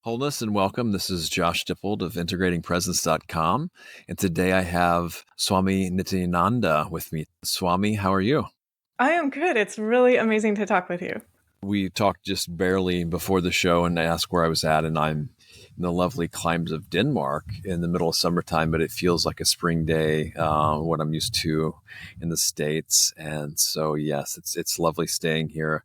Wholeness and welcome. This is Josh Dippold of integratingpresence.com. And today I have Swami Nityananda with me. Swami, how are you? I am good. It's really amazing to talk with you. We talked just barely before the show and I asked where I was at, and I'm in the lovely climes of Denmark in the middle of summertime, but it feels like a spring day, what I'm used to in the States. And so, yes, it's lovely staying here.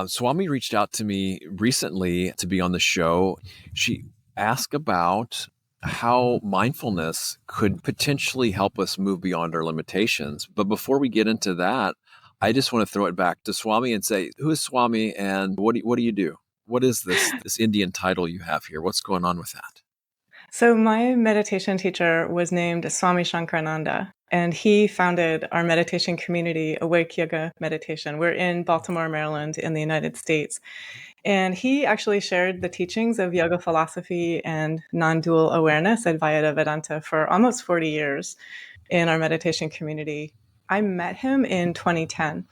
Swami reached out to me recently to be on the show. She asked about how mindfulness could potentially help us move beyond our limitations. But before we get into that, I just want to throw it back to Swami and say, who is Swami and what do you do? What is this Indian title you have here? What's going on with that? So, my meditation teacher was named Swami Shankarananda, and he founded our meditation community, Awake Yoga Meditation. We're in Baltimore, Maryland, in the United States. And he actually shared the teachings of yoga philosophy and non dual awareness, Advaita Vedanta, for almost 40 years in our meditation community. I met him in 2010.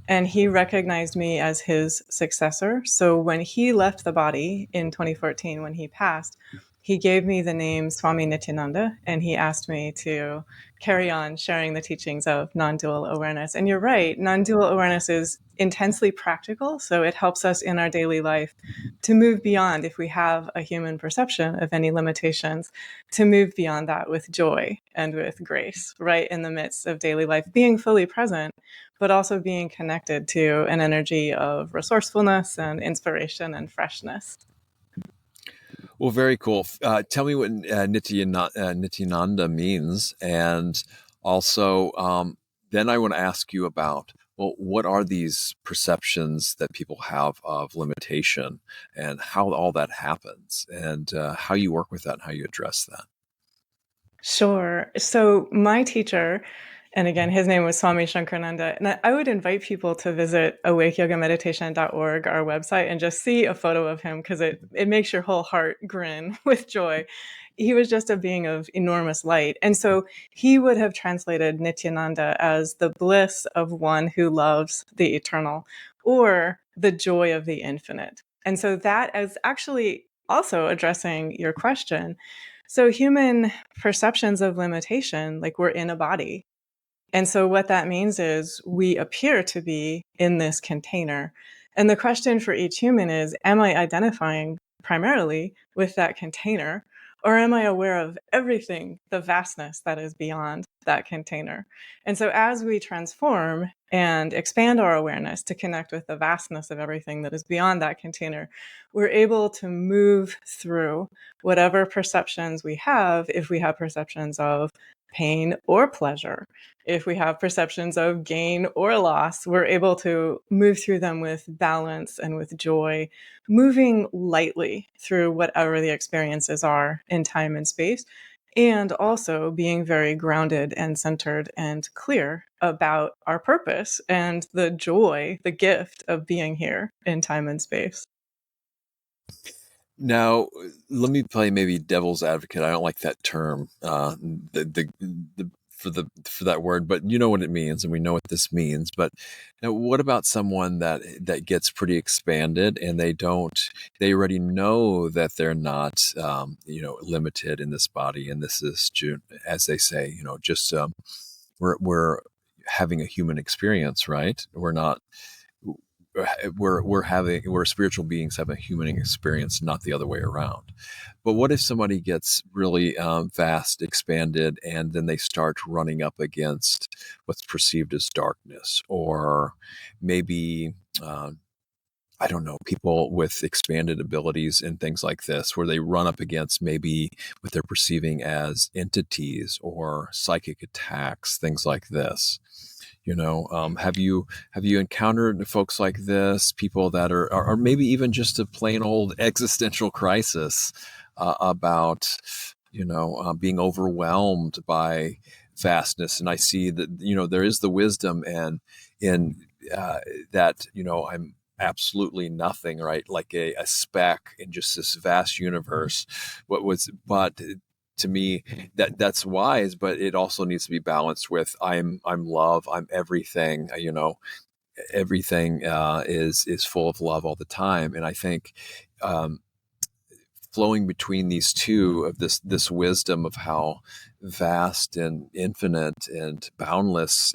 And he recognized me as his successor. So when he left the body in 2014, when he passed, he gave me the name Swami Nityananda, and he asked me to carry on sharing the teachings of non-dual awareness. And you're right, non-dual awareness is intensely practical, so it helps us in our daily life to move beyond, if we have a human perception of any limitations, to move beyond that with joy and with grace, right in the midst of daily life, being fully present, but also being connected to an energy of resourcefulness and inspiration and freshness. Well, very cool. Tell me what Nityananda means. And also, then I want to ask you about, well, what are these perceptions that people have of limitation and how all that happens and how you work with that and how you address that? Sure. So my teacher, and again, his name was Swami Shankarananda, and I would invite people to visit awakeyogameditation.org, our website, and just see a photo of him because it makes your whole heart grin with joy. He was just a being of enormous light. And so he would have translated Nityananda as the bliss of one who loves the eternal or the joy of the infinite. And so that is actually also addressing your question. So human perceptions of limitation, like we're in a body. And so what that means is we appear to be in this container. And the question for each human is, am I identifying primarily with that container? Or am I aware of everything, the vastness that is beyond that container? And so as we transform and expand our awareness to connect with the vastness of everything that is beyond that container, we're able to move through whatever perceptions we have, if we have perceptions of pain or pleasure, if we have perceptions of gain or loss, we're able to move through them with balance and with joy, moving lightly through whatever the experiences are in time and space, and also being very grounded and centered and clear about our purpose and the joy, the gift of being here in time and space. Now, let me play maybe devil's advocate. I don't like that term, for that word, but you know what it means, and we know what this means. But now, what about someone that gets pretty expanded, and they already know that they're not, limited in this body, and this is, as they say, just we're having a human experience, right? We're not we're spiritual beings having a human experience, not the other way around. But what if somebody gets really vast, expanded, and then they start running up against what's perceived as darkness, or maybe I don't know, people with expanded abilities and things like this, where they run up against maybe what they're perceiving as entities or psychic attacks, things like this. Have you encountered folks like this, people that are, or maybe even just a plain old existential crisis about, being overwhelmed by vastness? And I see that, there is the wisdom and in that, I'm absolutely nothing, right? Like a speck in just this vast universe. But to me, that's wise, but it also needs to be balanced with I'm love, I'm everything. Everything is full of love all the time, and I think flowing between these two of this wisdom of how vast and infinite and boundless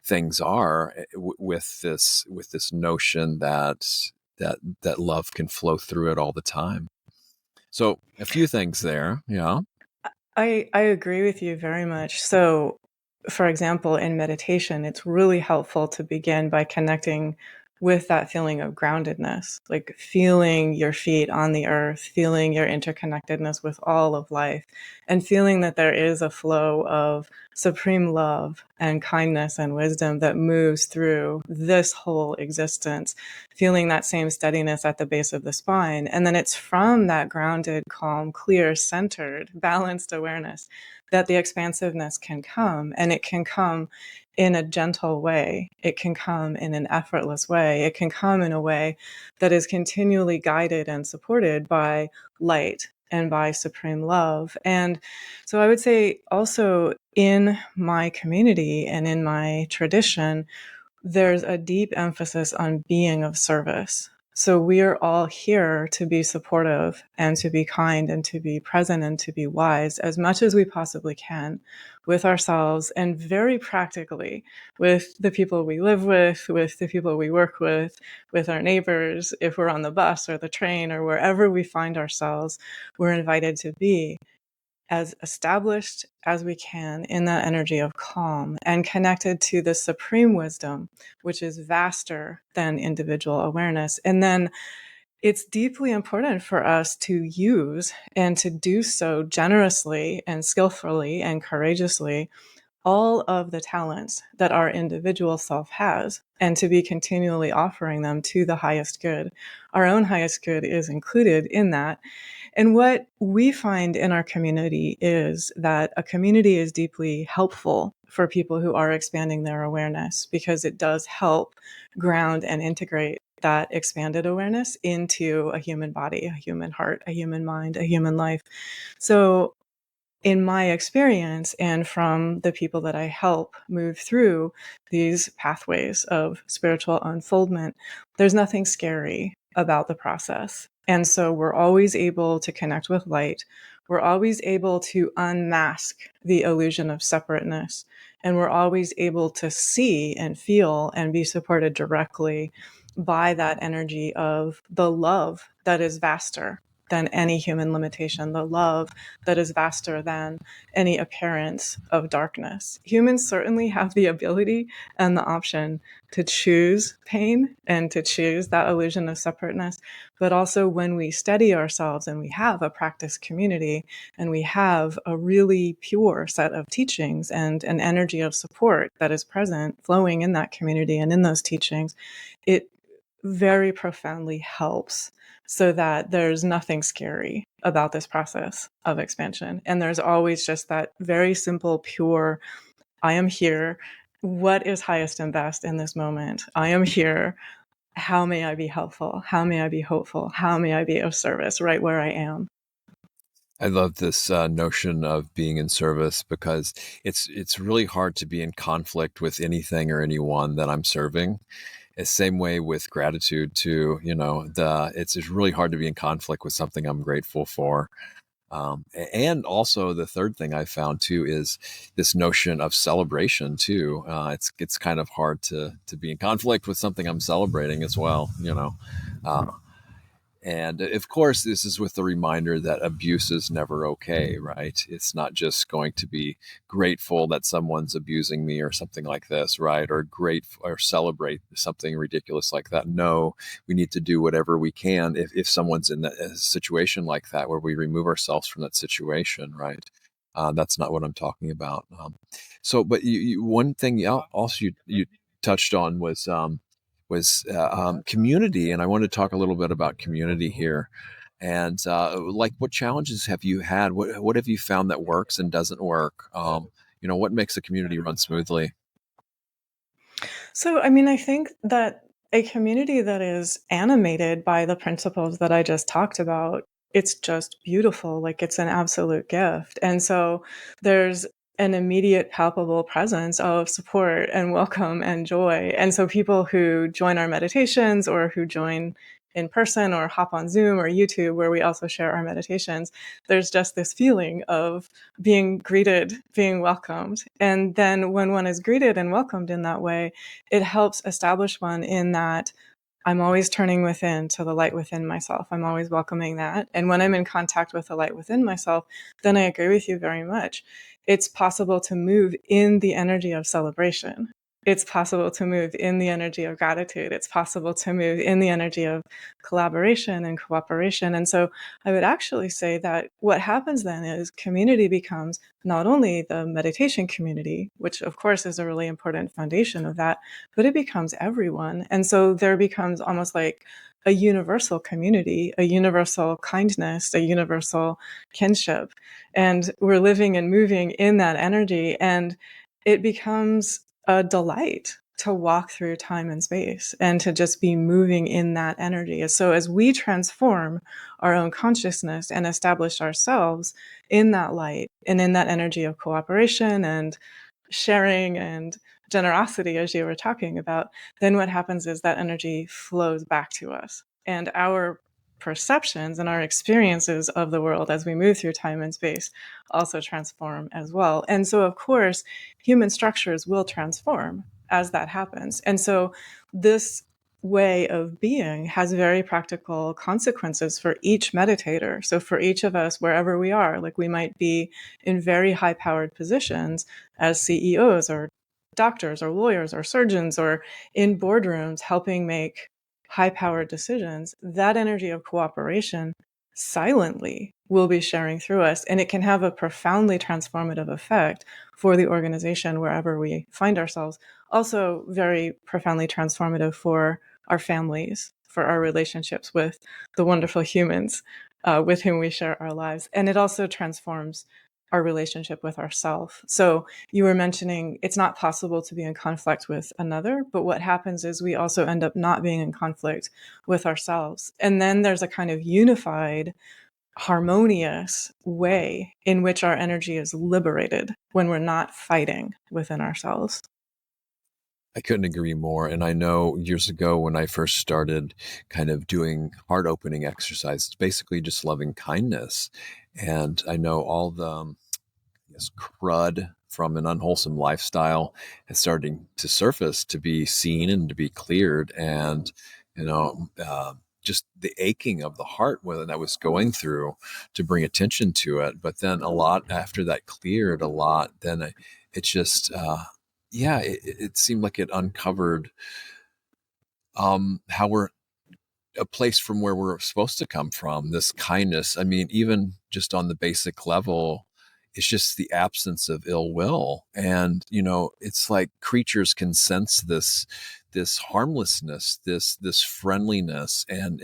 things are, with this notion that love can flow through it all the time. So a few things there, yeah. I agree with you very much. So, for example, in meditation, it's really helpful to begin by connecting with that feeling of groundedness, like feeling your feet on the earth, feeling your interconnectedness with all of life, and feeling that there is a flow of supreme love and kindness and wisdom that moves through this whole existence, feeling that same steadiness at the base of the spine. And then it's from that grounded, calm, clear, centered, balanced awareness that the expansiveness can come. And it can come in a gentle way. It can come in an effortless way. It can come in a way that is continually guided and supported by light and by supreme love. And so I would say also in my community and in my tradition, there's a deep emphasis on being of service. So we are all here to be supportive and to be kind and to be present and to be wise as much as we possibly can with ourselves, and very practically with the people we live with the people we work with our neighbors. If we're on the bus or the train or wherever we find ourselves, we're invited to be as established as we can in that energy of calm and connected to the supreme wisdom, which is vaster than individual awareness. And then it's deeply important for us to use and to do so generously and skillfully and courageously all of the talents that our individual self has, and to be continually offering them to the highest good. Our own highest good is included in that. And what we find in our community is that a community is deeply helpful for people who are expanding their awareness, because it does help ground and integrate that expanded awareness into a human body, a human heart, a human mind, a human life. So in my experience, and from the people that I help move through these pathways of spiritual unfoldment, there's nothing scary about the process. And so we're always able to connect with light. We're always able to unmask the illusion of separateness. And we're always able to see and feel and be supported directly by that energy of the love that is vaster than any human limitation, the love that is vaster than any appearance of darkness. Humans certainly have the ability and the option to choose pain and to choose that illusion of separateness. But also, when we steady ourselves and we have a practice community and we have a really pure set of teachings and an energy of support that is present, flowing in that community and in those teachings, it very profoundly helps, so that there's nothing scary about this process of expansion. And there's always just that very simple, pure, I am here. What is highest and best in this moment? I am here. How may I be helpful? How may I be hopeful? How may I be of service right where I am? I love this notion of being in service, because it's really hard to be in conflict with anything or anyone that I'm serving. It's same way with gratitude too. It's really hard to be in conflict with something I'm grateful for. And also the third thing I found too is this notion of celebration too. It's kind of hard to be in conflict with something I'm celebrating as well. Uh, and of course, this is with the reminder that abuse is never okay, right? It's not just going to be grateful that someone's abusing me or something like this, right? Or grateful or celebrate something ridiculous like that. No, we need to do whatever we can if someone's in a situation like that, where we remove ourselves from that situation, right? That's not what I'm talking about. But one thing also you touched on was community, and I want to talk a little bit about community here. And like, what challenges have you had? What have you found that works and doesn't work? What makes a community run smoothly? So, I mean, I think that a community that is animated by the principles that I just talked about, it's just beautiful. Like, it's an absolute gift. And so there's an immediate, palpable presence of support and welcome and joy. And so people who join our meditations or who join in person or hop on Zoom or YouTube, where we also share our meditations, there's just this feeling of being greeted, being welcomed. And then when one is greeted and welcomed in that way, it helps establish one in that I'm always turning within to the light within myself. I'm always welcoming that. And when I'm in contact with the light within myself, then I agree with you very much. It's possible to move in the energy of celebration. It's possible to move in the energy of gratitude. It's possible to move in the energy of collaboration and cooperation. And so I would actually say that what happens then is community becomes not only the meditation community, which of course is a really important foundation of that, but it becomes everyone. And so there becomes almost like a universal community, a universal kindness, a universal kinship. And we're living and moving in that energy. And it becomes a delight to walk through time and space and to just be moving in that energy. So as we transform our own consciousness and establish ourselves in that light and in that energy of cooperation and sharing and generosity, as you were talking about, then what happens is that energy flows back to us. And our perceptions and our experiences of the world as we move through time and space also transform as well. And so, of course, human structures will transform as that happens. And so, this way of being has very practical consequences for each meditator. So, for each of us, wherever we are, like we might be in very high powered positions as CEOs or doctors or lawyers or surgeons or in boardrooms helping make high powered decisions, that energy of cooperation silently will be sharing through us. And it can have a profoundly transformative effect for the organization wherever we find ourselves. Also, very profoundly transformative for our families, for our relationships with the wonderful humans with whom we share our lives. And it also transforms our relationship with ourself. So you were mentioning it's not possible to be in conflict with another, but what happens is we also end up not being in conflict with ourselves. And then there's a kind of unified, harmonious way in which our energy is liberated when we're not fighting within ourselves. I couldn't agree more. And I know years ago when I first started kind of doing heart opening exercises, basically just loving kindness. And I know all the crud from an unwholesome lifestyle is starting to surface, to be seen and to be cleared. And, just the aching of the heart when I was going through, to bring attention to it. But then a lot after that cleared a lot, then it just, it seemed like it uncovered how we're a place from where we're supposed to come from, this kindness. I mean, even just on the basic level, it's just the absence of ill will. And, it's like creatures can sense this harmlessness, this friendliness. And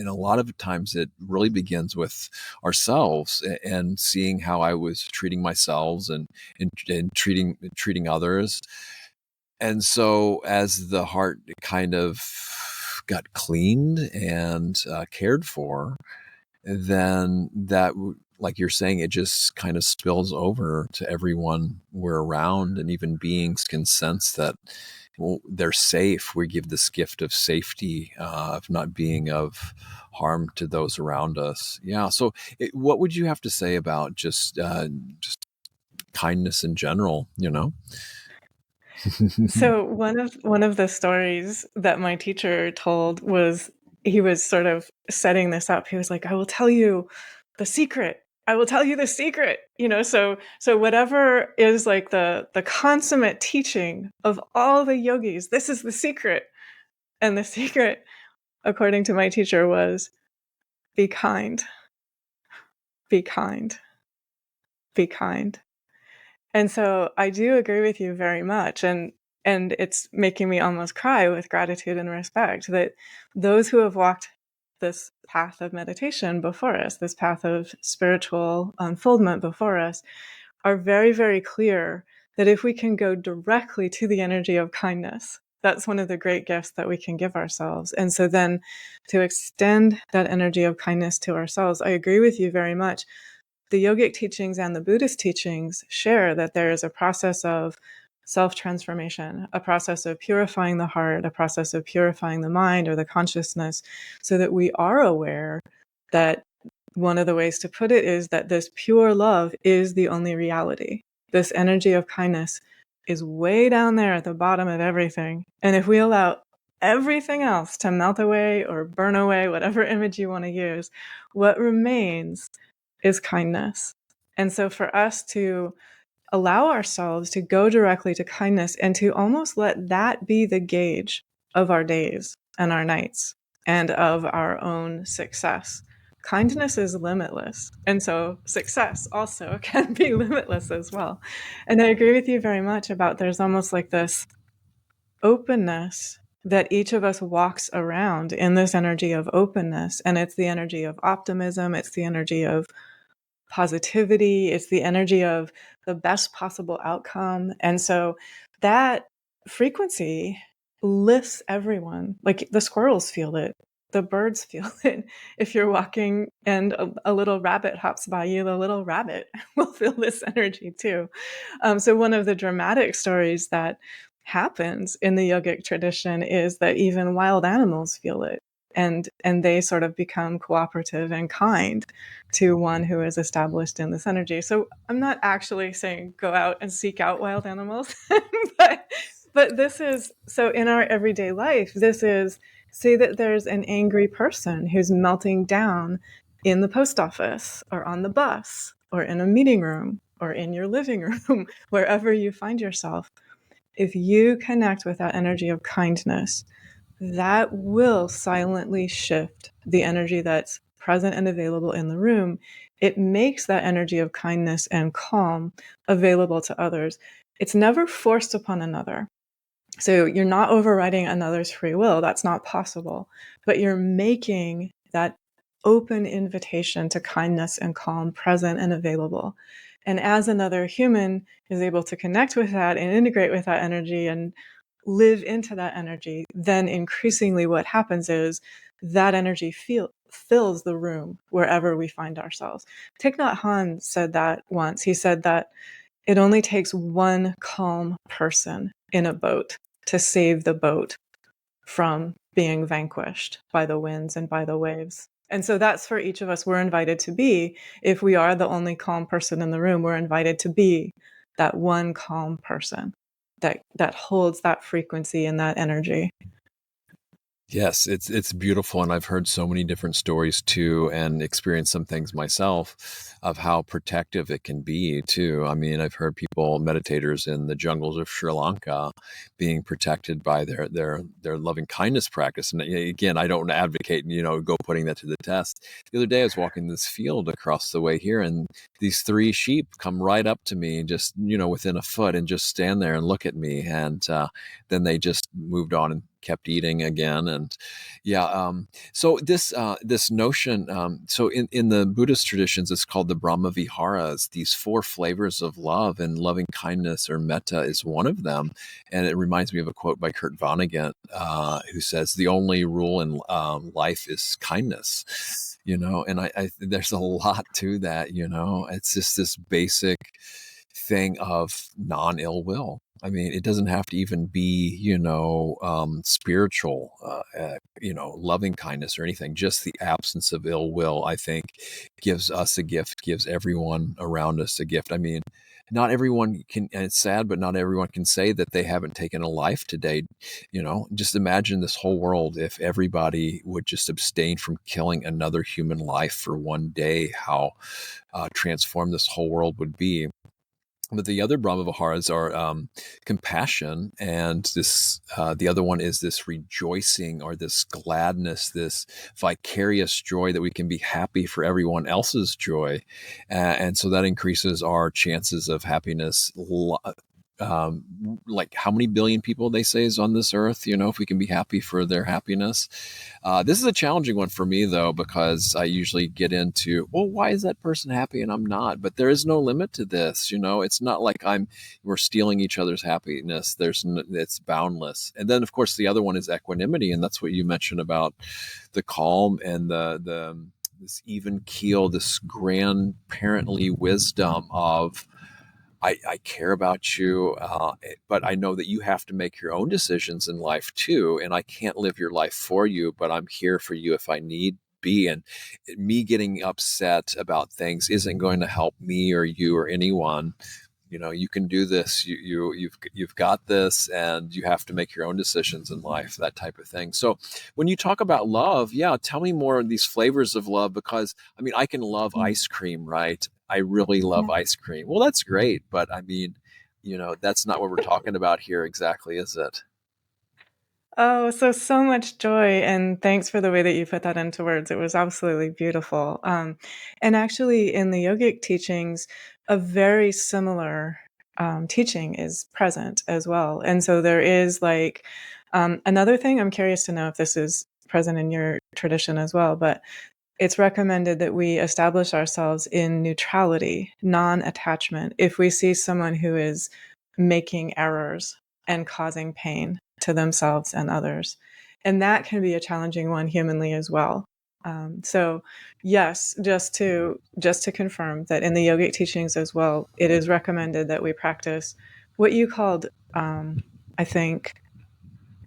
a lot of times it really begins with ourselves and seeing how I was treating myself and treating others. And so as the heart kind of got cleaned and cared for, then that, like you're saying, it just kind of spills over to everyone we're around, and even beings can sense that, well, they're safe. We give this gift of safety, of not being of harm to those around us. Yeah. So what would you have to say about just kindness in general, So one of the stories that my teacher told was he was sort of setting this up. He was like, "I will tell you the secret. I will tell you the secret." So whatever is like the consummate teaching of all the yogis, this is the secret. And the secret, according to my teacher, was be kind, be kind, be kind. And so I do agree with you very much. And it's making me almost cry with gratitude and respect that those who have walked this path of meditation before us, this path of spiritual unfoldment before us, are very, very clear that if we can go directly to the energy of kindness, that's one of the great gifts that we can give ourselves. And so then to extend that energy of kindness to ourselves, I agree with you very much. The yogic teachings and the Buddhist teachings share that there is a process of self-transformation, a process of purifying the heart, a process of purifying the mind or the consciousness, so that we are aware that one of the ways to put it is that this pure love is the only reality. This energy of kindness is way down there at the bottom of everything. And if we allow everything else to melt away or burn away, whatever image you want to use, what remains is kindness. And so for us to allow ourselves to go directly to kindness and to almost let that be the gauge of our days and our nights and of our own success. Kindness is limitless. And so success also can be limitless as well. And I agree with you very much about there's almost like this openness that each of us walks around in this energy of openness. And it's the energy of optimism, it's the energy of positivity, it's the energy of the best possible outcome. And so that frequency lifts everyone. Like the squirrels feel it, the birds feel it. If you're walking and a little rabbit hops by you, the little rabbit will feel this energy too. So one of the dramatic stories that happens in the yogic tradition is that even wild animals feel it, and they sort of become cooperative and kind to one who is established in this energy. So I'm not actually saying go out and seek out wild animals, but this is, so in our everyday life, this is, say that there's an angry person who's melting down in the post office or on the bus or in a meeting room or in your living room, wherever you find yourself. If you connect with that energy of kindness, that will silently shift the energy that's present and available in the room. It makes that energy of kindness and calm available to others. It's never forced upon another. So you're not overriding another's free will. That's not possible. But you're making that open invitation to kindness and calm present and available. And as another human is able to connect with that and integrate with that energy and live into that energy, then increasingly what happens is that energy fills the room wherever we find ourselves. Thich Nhat Hanh said that once. He said that it only takes one calm person in a boat to save the boat from being vanquished by the winds and by the waves. And so that's for each of us. We're invited to be, if we are the only calm person in the room, we're invited to be that one calm person that holds that frequency and that energy. Yes, it's beautiful, and I've heard so many different stories too, and experienced some things myself of how protective it can be too. I mean, I've heard people, meditators in the jungles of Sri Lanka, being protected by their loving kindness practice. And again, I don't advocate go putting that to the test. The other day, I was walking this field across the way here, and these three sheep come right up to me, just within a foot, and just stand there and look at me, and then they just moved on and kept eating again. And so this notion, so in the Buddhist traditions, it's called the Brahma Viharas, these four flavors of love, and loving kindness or metta is one of them. And it reminds me of a quote by Kurt Vonnegut, who says the only rule in life is kindness. And I there's a lot to that. It's just this basic thing of non-ill will. I mean, it doesn't have to even be, spiritual, loving kindness or anything. Just the absence of ill will, I think, gives us a gift, gives everyone around us a gift. I mean, not everyone can, and it's sad, but not everyone can say that they haven't taken a life today. Just imagine this whole world, if everybody would just abstain from killing another human life for one day, how transformed this whole world would be. But the other Brahma Viharas are compassion, and this the other one is this rejoicing or this gladness, this vicarious joy that we can be happy for everyone else's joy, and so that increases our chances of happiness. Like how many billion people they say is on this earth, if we can be happy for their happiness. This is a challenging one for me though, because I usually get into, well, why is that person happy and I'm not? But there is no limit to this. It's not like we're stealing each other's happiness. It's boundless. And then of course the other one is equanimity. And that's what you mentioned about the calm and this even keel, this grandparently wisdom of I care about you, but I know that you have to make your own decisions in life too. And I can't live your life for you, but I'm here for you if I need be. And me getting upset about things isn't going to help me or you or anyone. You can do this. You've got this, and you have to make your own decisions in life, that type of thing. So when you talk about love, yeah, tell me more of these flavors of love, because I mean, I can love Mm. ice cream, right? I really love Yeah. ice cream. Well, that's great, but I mean, that's not what we're talking about here exactly, is it? Oh, so much joy, and thanks for the way that you put that into words. It was absolutely beautiful. And actually, in the yogic teachings, a very similar teaching is present as well. And so there is like another thing. I'm curious to know if this is present in your tradition as well, but it's recommended that we establish ourselves in neutrality, non-attachment, if we see someone who is making errors and causing pain to themselves and others. And that can be a challenging one humanly as well. So yes, just to confirm that in the yogic teachings as well, it is recommended that we practice what you called, I think,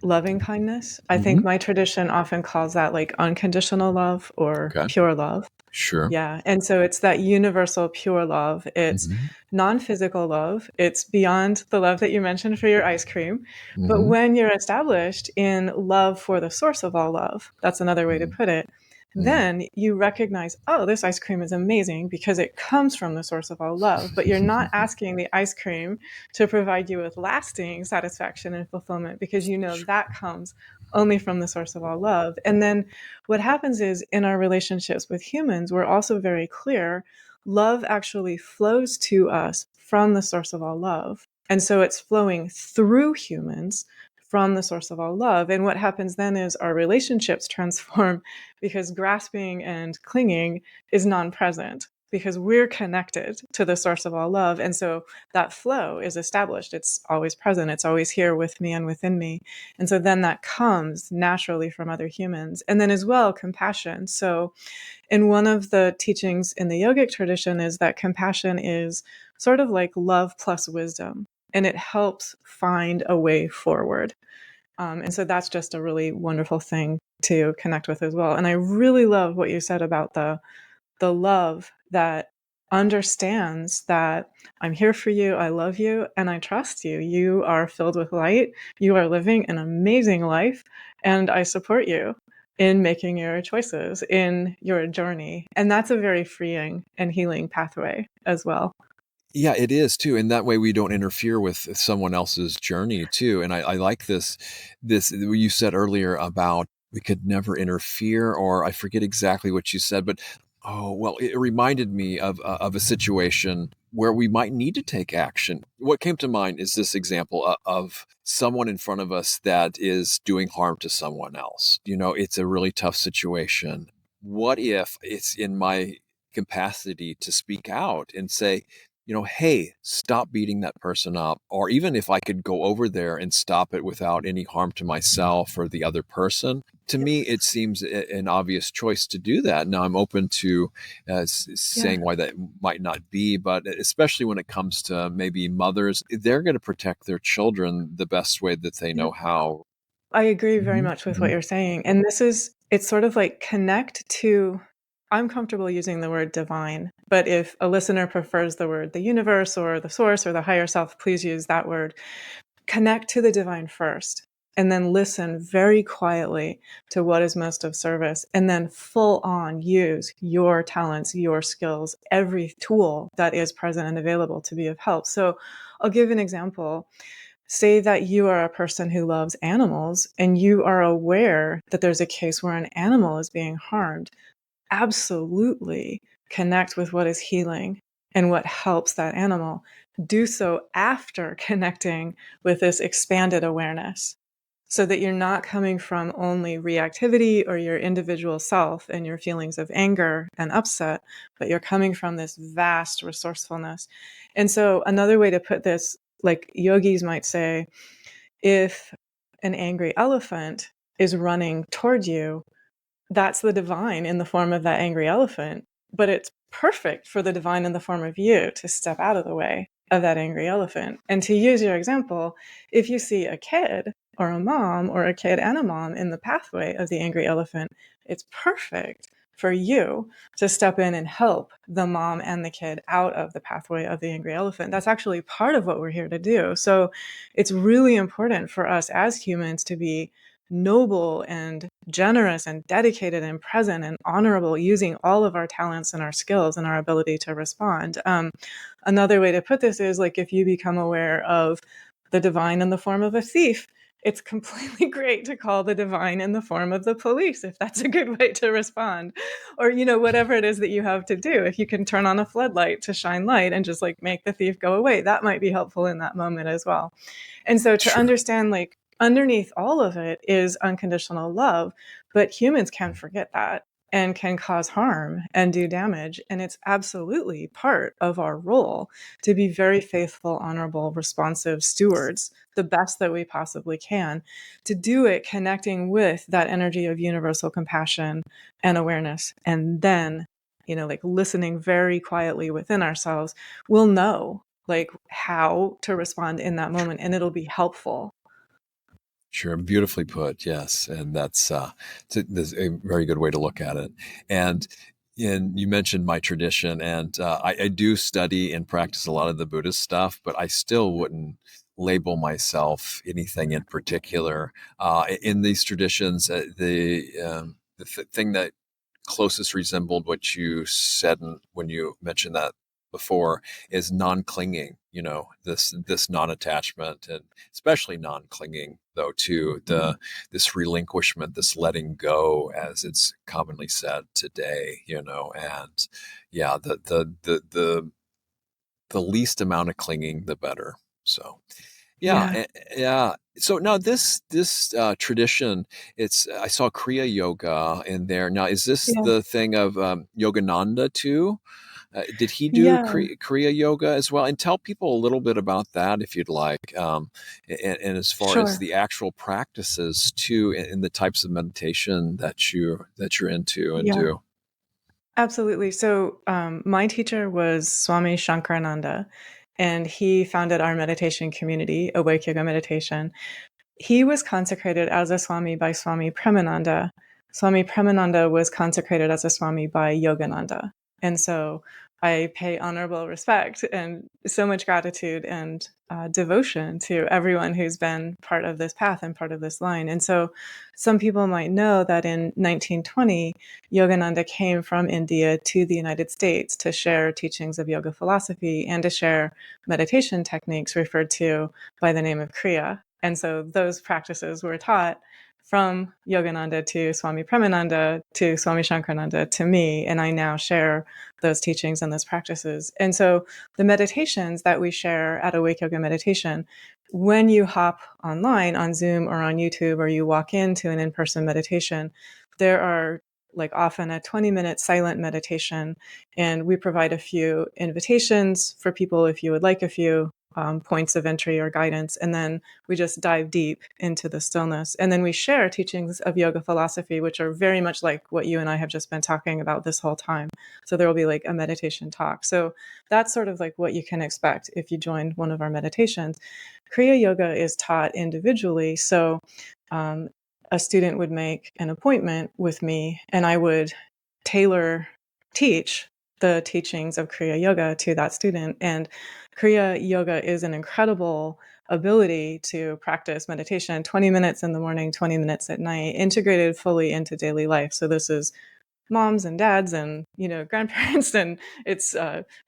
loving kindness. I think Mm-hmm. my tradition often calls that like unconditional love or Okay. pure love. Sure. Yeah. And so it's that universal pure love. It's Mm-hmm. non physical love. It's beyond the love that you mentioned for your ice cream. But Mm-hmm. when you're established in love for the source of all love, that's another way to put it, Mm-hmm. then you recognize, oh, this ice cream is amazing because it comes from the source of all love. But you're not asking the ice cream to provide you with lasting satisfaction and fulfillment because you know that comes only from the source of all love. And then what happens is in our relationships with humans, we're also very clear love actually flows to us from the source of all love. And so it's flowing through humans from the source of all love. And what happens then is our relationships transform because grasping and clinging is non present because we're connected to the source of all love. And so that flow is established. It's always present. It's always here with me and within me. And so then that comes naturally from other humans. And then as well, compassion. So in one of the teachings in the yogic tradition is that compassion is sort of like love plus wisdom, and it helps find a way forward. And so that's just a really wonderful thing to connect with as well. And I really love what you said about the love that understands that I'm here for you, I love you, and I trust you. You are filled with light. You are living an amazing life, and I support you in making your choices in your journey. And that's a very freeing and healing pathway as well. Yeah, it is too, and that way we don't interfere with someone else's journey too. And I like this you said earlier about we could never interfere, or I forget exactly what you said, but oh well, it reminded me of a situation where we might need to take action. What came to mind is this example of someone in front of us that is doing harm to someone else. It's a really tough situation. What if it's in my capacity to speak out and say, hey, stop beating that person up. Or even if I could go over there and stop it without any harm to myself or the other person, to me, it seems an obvious choice to do that. Now, I'm open to Yeah. saying why that might not be, but especially when it comes to maybe mothers, they're going to protect their children the best way that they Yeah. know how. I agree very Hmm. much with what Hmm. you're saying. And it's sort of like connect to, I'm comfortable using the word divine, but if a listener prefers the word the universe or the source or the higher self, please use that word. Connect to the divine first, and then listen very quietly to what is most of service, and then full on use your talents, your skills, every tool that is present and available to be of help. So I'll give an example. Say that you are a person who loves animals and you are aware that there's a case where an animal is being harmed. Absolutely connect with what is healing and what helps that animal. Do so after connecting with this expanded awareness so that you're not coming from only reactivity or your individual self and your feelings of anger and upset, but you're coming from this vast resourcefulness. And so, another way to put this, like yogis might say, if an angry elephant is running toward you, that's the divine in the form of that angry elephant, but it's perfect for the divine in the form of you to step out of the way of that angry elephant. And to use your example, if you see a kid or a mom or a kid and a mom in the pathway of the angry elephant, it's perfect for you to step in and help the mom and the kid out of the pathway of the angry elephant. That's actually part of what we're here to do. So it's really important for us as humans to be noble and generous and dedicated and present and honorable, using all of our talents and our skills and our ability to respond. Another way to put this is like, if you become aware of the divine in the form of a thief, it's completely great to call the divine in the form of the police, if that's a good way to respond. Or, whatever it is that you have to do. If you can turn on a floodlight to shine light and just like make the thief go away, that might be helpful in that moment as well. And so to Sure. understand, like, underneath all of it is unconditional love, but humans can forget that and can cause harm and do damage. And it's absolutely part of our role to be very faithful, honorable, responsive stewards, the best that we possibly can, to do it connecting with that energy of universal compassion and awareness. And then, like listening very quietly within ourselves, we'll know like how to respond in that moment, and it'll be helpful. Sure, beautifully put. Yes, and that's a very good way to look at it. And you mentioned my tradition, and I do study and practice a lot of the Buddhist stuff, but I still wouldn't label myself anything in particular. In these traditions, the thing that closest resembled what you said when you mentioned that before is non-clinging, this non-attachment, and especially non-clinging though to this relinquishment, this letting go, as it's commonly said today, and yeah, the least amount of clinging the better. So yeah, Yeah. yeah. So now this tradition, it's I saw Kriya Yoga in there. Now, is this Yeah. the thing of Yogananda too? Did he do Yeah. Kriya Yoga as well? And tell people a little bit about that if you'd like. And as far as Sure. the actual practices too, and the types of meditation that you're into and Yeah. do. Absolutely. So, my teacher was Swami Shankarananda, and he founded our meditation community, Awake Yoga Meditation. He was consecrated as a Swami by Swami Premananda. Swami Premananda was consecrated as a Swami by Yogananda. And so I pay honorable respect and so much gratitude and devotion to everyone who's been part of this path and part of this line. And so some people might know that in 1920, Yogananda came from India to the United States to share teachings of yoga philosophy and to share meditation techniques referred to by the name of Kriya. And so those practices were taught from Yogananda to Swami Premananda to Swami Shankarananda to me, and I now share those teachings and those practices. And so the meditations that we share at Awake Yoga Meditation, when you hop online on Zoom or on YouTube, or you walk into an in-person meditation, there are like often a 20-minute silent meditation, and we provide a few invitations for people if you would like a few points of entry or guidance. And then we just dive deep into the stillness. And then we share teachings of yoga philosophy, which are very much like what you and I have just been talking about this whole time. So there will be like a meditation talk. So that's sort of like what you can expect if you join one of our meditations. Kriya Yoga is taught individually. So um, a student would make an appointment with me, and I would tailor teach the teachings of Kriya Yoga to that student. And Kriya Yoga is an incredible ability to practice meditation 20 minutes in the morning, 20 minutes at night, integrated fully into daily life. So this is moms and dads and grandparents, and it's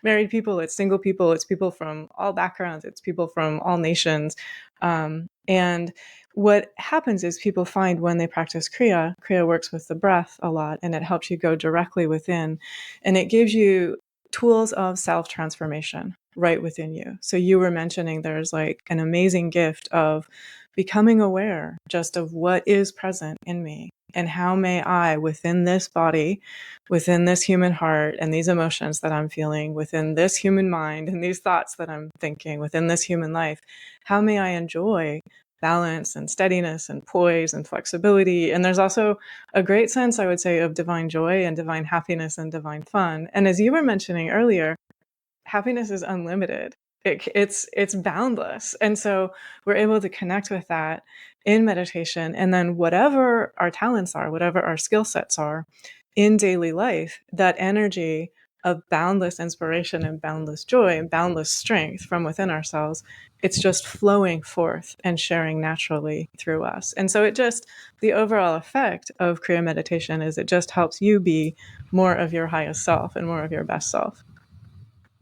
married people, it's single people, it's people from all backgrounds, it's people from all nations. And what happens is people find when they practice Kriya works with the breath a lot, and it helps you go directly within, and it gives you tools of self-transformation right within you. So you were mentioning there's like an amazing gift of becoming aware just of what is present in me, and how may I, within this body, within this human heart, and these emotions that I'm feeling, within this human mind, and these thoughts that I'm thinking, within this human life, how may I enjoy balance and steadiness and poise and flexibility? And there's also a great sense, I would say, of divine joy and divine happiness and divine fun. And as you were mentioning earlier, happiness is unlimited. It's boundless. And so we're able to connect with that in meditation. And then whatever our talents are, whatever our skill sets are in daily life, that energy of boundless inspiration and boundless joy and boundless strength from within ourselves, it's just flowing forth and sharing naturally through us. And so the overall effect of Kriya meditation is it just helps you be more of your highest self and more of your best self.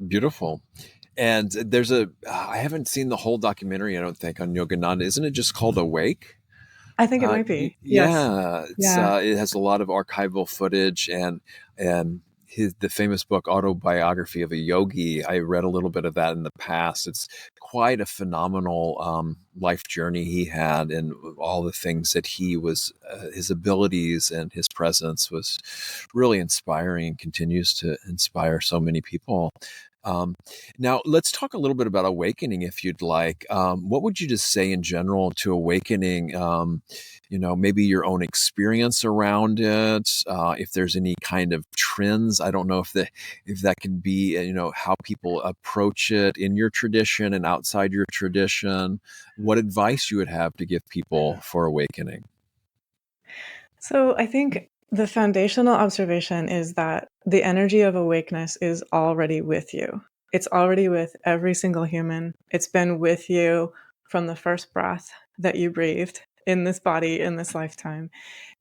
Beautiful. And I haven't seen the whole documentary, I don't think, on Yogananda. Isn't it just called Awake? I think it might be. Yes. Yeah, Yeah. it has a lot of archival footage, and the famous book Autobiography of a Yogi. I read a little bit of that in the past. It's quite a phenomenal life journey he had, and all the things that his abilities and his presence was really inspiring, and continues to inspire so many people. Um, Now, let's talk a little bit about awakening, if you'd like. What would you just say in general to awakening? Maybe your own experience around it. If there's any kind of trends, I don't know if that can be, how people approach it in your tradition and outside your tradition. What advice you would have to give people for awakening? So I think the foundational observation is that the energy of awakeness is already with you. It's already with every single human. It's been with you from the first breath that you breathed in this body in this lifetime.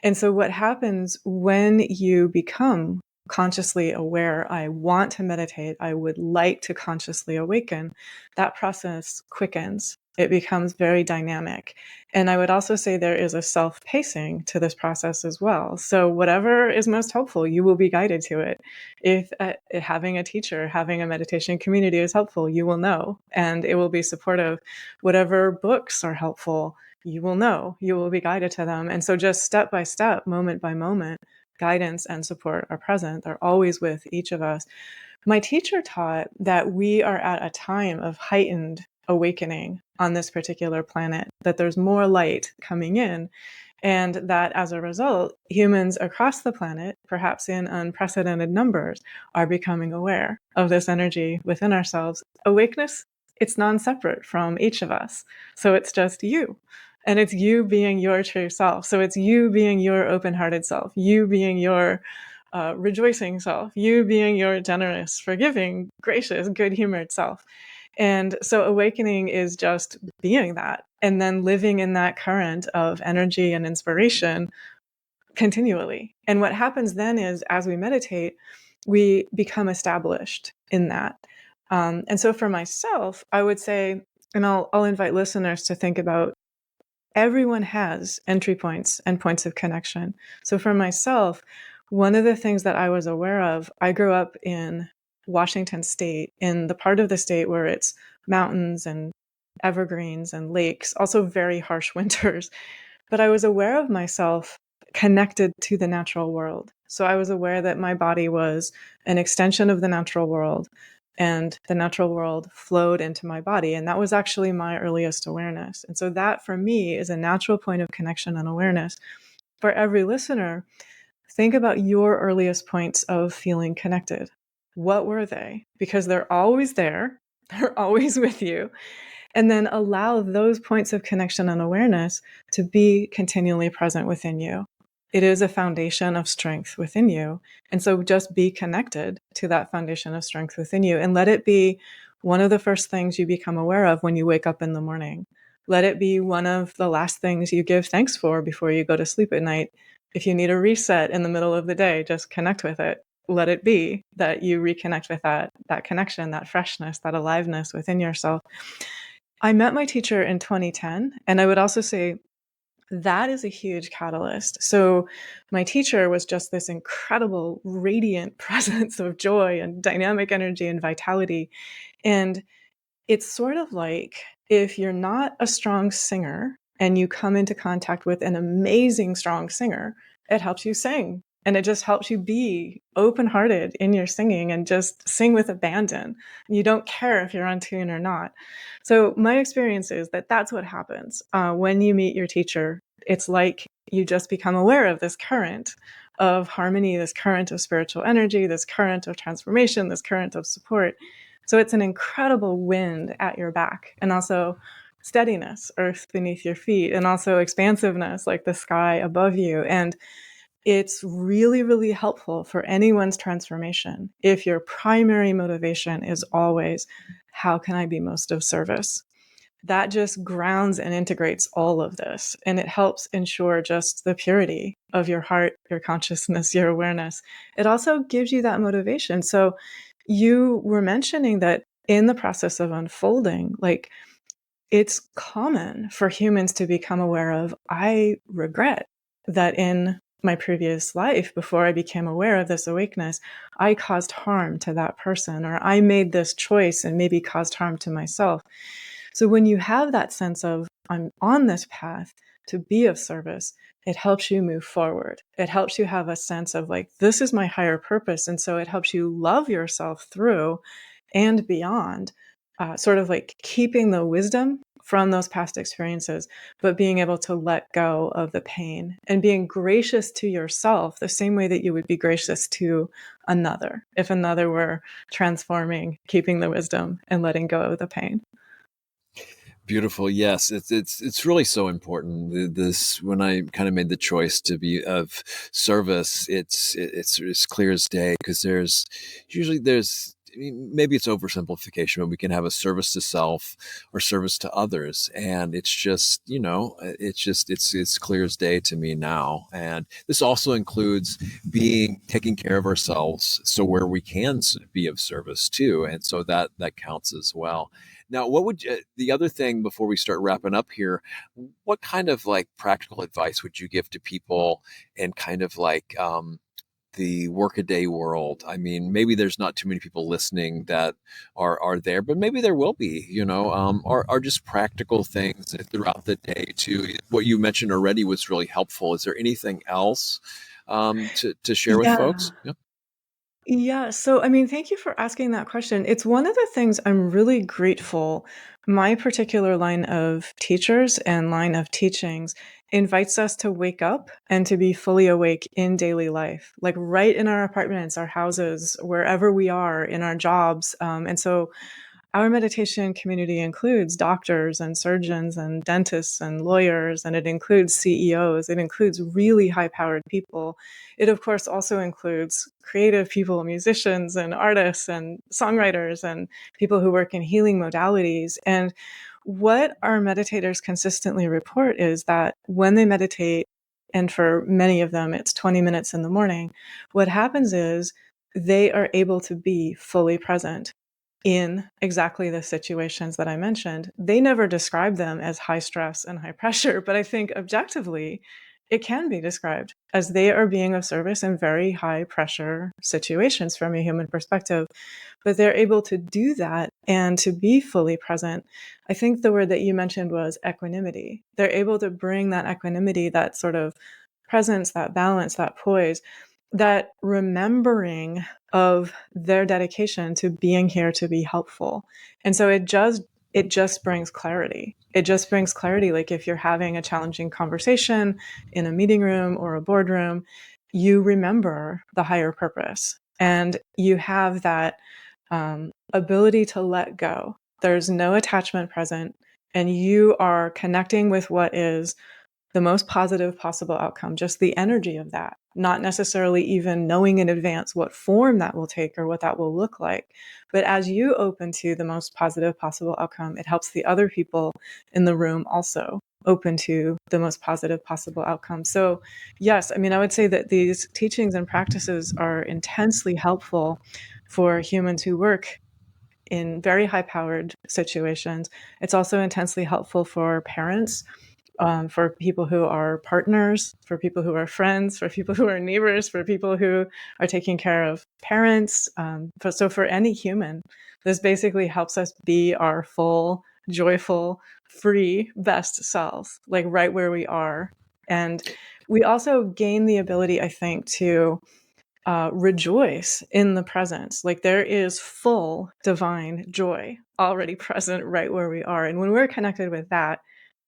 And so what happens when you become consciously aware, I want to meditate, I would like to consciously awaken, that process quickens. It becomes very dynamic. And I would also say there is a self-pacing to this process as well. So whatever is most helpful, you will be guided to it. If having a teacher, having a meditation community is helpful, you will know, and it will be supportive. Whatever books are helpful, you will know, you will be guided to them. And so just step by step, moment by moment, guidance and support are present. They're always with each of us. My teacher taught that we are at a time of heightened awakening on this particular planet, that there's more light coming in, and that as a result, humans across the planet, perhaps in unprecedented numbers, are becoming aware of this energy within ourselves. Awakeness, it's non-separate from each of us. So it's just you. And it's you being your true self. So it's you being your open-hearted self, you being your rejoicing self, you being your generous, forgiving, gracious, good-humored self. And so awakening is just being that and then living in that current of energy and inspiration continually. And what happens then is as we meditate, we become established in that. And so for myself, I would say, and I'll invite listeners to think about, everyone has entry points and points of connection. So for myself, one of the things that I was aware of, I grew up in Washington State, in the part of the state where it's mountains and evergreens and lakes, also very harsh winters. But I was aware of myself connected to the natural world. So I was aware that my body was an extension of the natural world, and the natural world flowed into my body. And that was actually my earliest awareness. And so that for me is a natural point of connection and awareness. For every listener, think about your earliest points of feeling connected. What were they? Because they're always there, they're always with you. And then allow those points of connection and awareness to be continually present within you. It is a foundation of strength within you. And so just be connected to that foundation of strength within you and let it be one of the first things you become aware of when you wake up in the morning. Let it be one of the last things you give thanks for before you go to sleep at night. If you need a reset in the middle of the day, just connect with it. Let it be that you reconnect with that connection, that freshness, that aliveness within yourself. I met my teacher in 2010, and I would also say that is a huge catalyst. So my teacher was just this incredible, radiant presence of joy and dynamic energy and vitality. And it's sort of like if you're not a strong singer and you come into contact with an amazing, strong singer, it helps you sing. And it just helps you be open hearted in your singing and just sing with abandon. You don't care if you're on tune or not. So, my experience is that that's what happens when you meet your teacher. It's like you just become aware of this current of harmony, this current of spiritual energy, this current of transformation, this current of support. So it's an incredible wind at your back, and also steadiness, earth beneath your feet, and also expansiveness, like the sky above you. And it's really, really helpful for anyone's transformation if your primary motivation is always, how can I be most of service? That just grounds and integrates all of this. And it helps ensure just the purity of your heart, your consciousness, your awareness. It also gives you that motivation. So you were mentioning that in the process of unfolding, like, it's common for humans to become aware of, I regret that in my previous life, before I became aware of this awakeness, I caused harm to that person, or I made this choice and maybe caused harm to myself. So when you have that sense of, I'm on this path to be of service, it helps you move forward. It helps you have a sense of, like, this is my higher purpose. And so it helps you love yourself through and beyond, sort of like keeping the wisdom from those past experiences, but being able to let go of the pain and being gracious to yourself the same way that you would be gracious to another if another were transforming, keeping the wisdom and letting go of the pain. Beautiful. Yes, it's really so important. This, when I kind of made the choice to be of service, it's as clear as day, because there's I mean, maybe it's oversimplification, but we can have a service to self or service to others, and it's just, it's clear as day to me now. And this also includes taking care of ourselves, so where we can be of service too, and so that counts as well. Now, what would the other thing before we start wrapping up here? What kind of like practical advice would you give to people in kind of like the workaday world? I mean, maybe there's not too many people listening that are there, but maybe there will be. Are just practical things throughout the day too. What you mentioned already was really helpful. Is there anything else to share with Yeah. folks? Yeah. Yeah. So, I mean, thank you for asking that question. It's one of the things I'm really grateful. My particular line of teachers and line of teachings invites us to wake up and to be fully awake in daily life, like right in our apartments, our houses, wherever we are, in our jobs. And so our meditation community includes doctors and surgeons and dentists and lawyers, and it includes CEOs. It includes really high-powered people. It, of course, also includes creative people, musicians and artists and songwriters and people who work in healing modalities. And what our meditators consistently report is that when they meditate, and for many of them, it's 20 minutes in the morning, what happens is they are able to be fully present in exactly the situations that I mentioned. They never describe them as high stress and high pressure, but I think objectively, it can be described as they are being of service in very high pressure situations from a human perspective. But they're able to do that and to be fully present. I think the word that you mentioned was equanimity. They're able to bring that equanimity, that sort of presence, that balance, that poise, that remembering of their dedication to being here to be helpful. And so it just brings clarity. It just brings clarity. Like if you're having a challenging conversation in a meeting room or a boardroom, you remember the higher purpose and you have that ability to let go. There's no attachment present, and you are connecting with what is the most positive possible outcome, just the energy of that, not necessarily even knowing in advance what form that will take or what that will look like. But as you open to the most positive possible outcome, it helps the other people in the room also open to the most positive possible outcome. So, yes, I mean, I would say that these teachings and practices are intensely helpful for humans who work in very high powered situations. It's also intensely helpful for parents, for people who are partners, for people who are friends, for people who are neighbors, for people who are taking care of parents. So for any human, this basically helps us be our full, joyful, free, best selves, like right where we are. And we also gain the ability, I think, to rejoice in the presence. Like there is full divine joy already present right where we are. And when we're connected with that,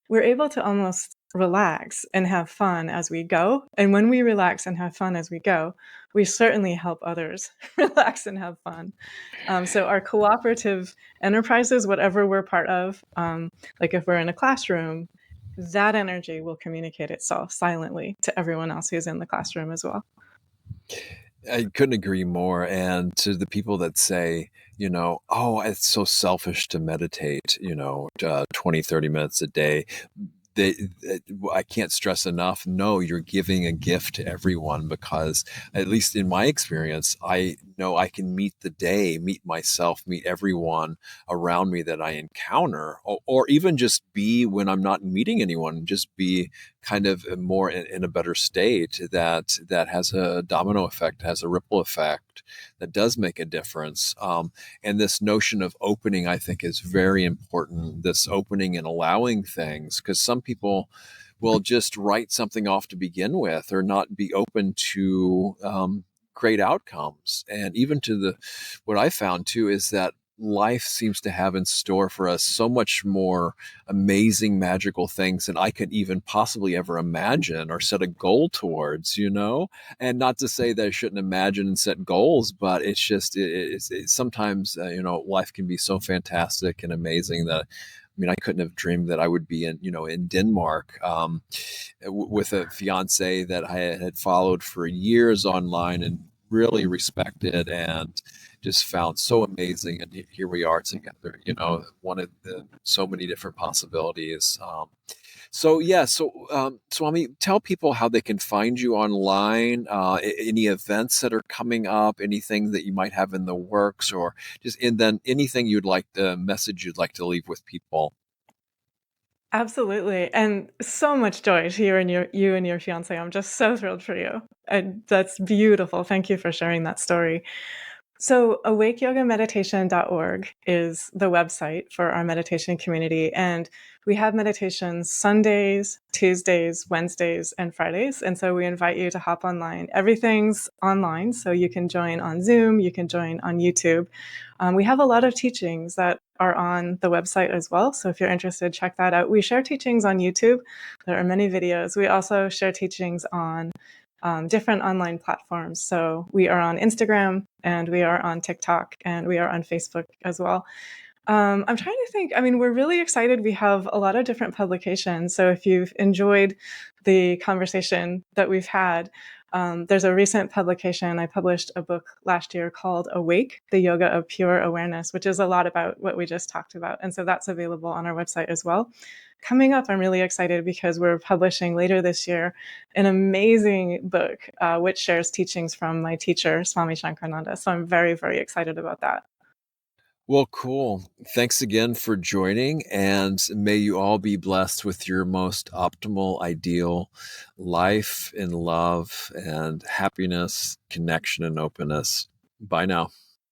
we're able to almost relax and have fun as we go. And when we relax and have fun as we go, we certainly help others relax and have fun. So our cooperative enterprises, whatever we're part of, like if we're in a classroom, that energy will communicate itself silently to everyone else who's in the classroom as well. I couldn't agree more. And to the people that say, oh, it's so selfish to meditate, 20, 30 minutes a day. I can't stress enough. No, you're giving a gift to everyone, because at least in my experience, I know I can meet the day, meet myself, meet everyone around me that I encounter, or even just be, when I'm not meeting anyone, just be kind of more in a better state, that has a domino effect, has a ripple effect that does make a difference. And this notion of opening, I think, is very important. This opening and allowing things, because some people will just write something off to begin with, or not be open to great outcomes. And even to what I found too is that life seems to have in store for us so much more amazing, magical things than I could even possibly ever imagine or set a goal towards, And not to say that I shouldn't imagine and set goals, but it's just, it's sometimes, life can be so fantastic and amazing that, I couldn't have dreamed that I would be in Denmark, with a fiance that I had followed for years online and really respected, and just found so amazing. And here we are together, one of the so many different possibilities. Swami, tell people how they can find you online, any events that are coming up, anything that you might have in the works, and then anything the message you'd like to leave with people. Absolutely. And so much joy to you and your fiance. I'm just so thrilled for you. And that's beautiful. Thank you for sharing that story. So awakeyogameditation.org is the website for our meditation community. And we have meditations Sundays, Tuesdays, Wednesdays, and Fridays. And so we invite you to hop online. Everything's online, so you can join on Zoom, you can join on YouTube. We have a lot of teachings that are on the website as well. So if you're interested, check that out. We share teachings on YouTube. There are many videos. We also share teachings on different online platforms. So we are on Instagram, and we are on TikTok, and we are on Facebook as well. I'm trying to think. We're really excited. We have a lot of different publications. So if you've enjoyed the conversation that we've had, there's a recent publication. I published a book last year called Awake, the Yoga of Pure Awareness, which is a lot about what we just talked about. And so that's available on our website as well. Coming up, I'm really excited because we're publishing later this year an amazing book, which shares teachings from my teacher, Swami Shankarananda. So I'm very, very excited about that. Well, cool. Thanks again for joining, and may you all be blessed with your most optimal, ideal life in love and happiness, connection, and openness. Bye now.